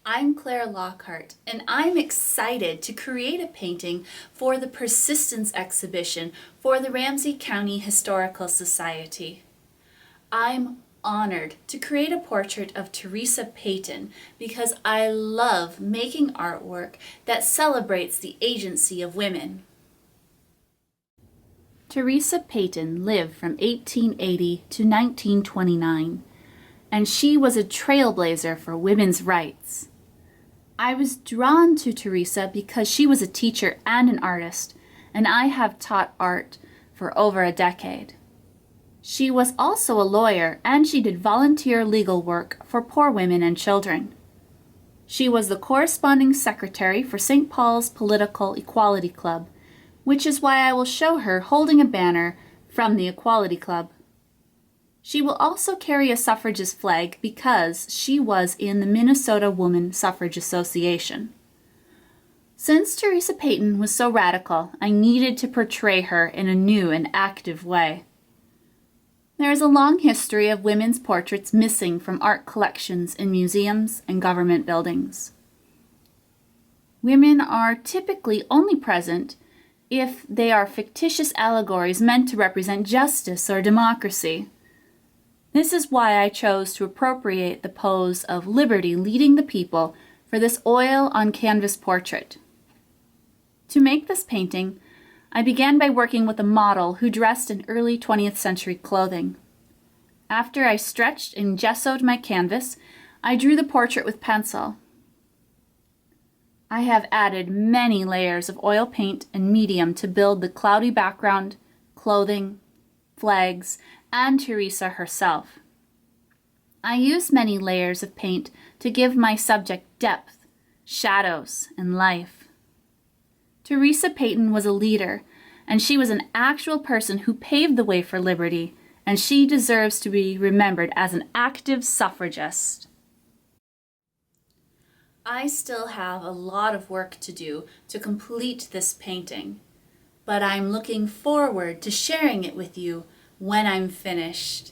I'm Klaire Lockheart, and I'm excited to create a painting for the Persistence exhibition for the Ramsey County Historical Society. I'm honored to create a portrait of Teresa Payton because I love making artwork that celebrates the agency of women. Teresa Payton lived from 1880 to 1929, and she was a trailblazer for women's rights. I was drawn to Teresa because she was a teacher and an artist, and I have taught art for over a decade. She was also a lawyer, and she did volunteer legal work for poor women and children. She was the corresponding secretary for St. Paul's Political Equality Club, which is why I will show her holding a banner from the Equality Club. She will also carry a suffragist flag because she was in the Minnesota Woman Suffrage Association. Since Teresa Payton was so radical, I needed to portray her in a new and active way. There is a long history of women's portraits missing from art collections in museums and government buildings. Women are typically only present if they are fictitious allegories meant to represent justice or democracy. This is why I chose to appropriate the pose of Liberty leading the people for this oil-on-canvas portrait. To make this painting, I began by working with a model who dressed in early 20th century clothing. After I stretched and gessoed my canvas, I drew the portrait with pencil. I have added many layers of oil paint and medium to build the cloudy background, clothing, flags, and Teresa herself. I used many layers of paint to give my subject depth, shadows, and life. Teresa Payton was a leader, and she was an actual person who paved the way for liberty, and she deserves to be remembered as an active suffragist. I still have a lot of work to do to complete this painting, but I'm looking forward to sharing it with you when I'm finished.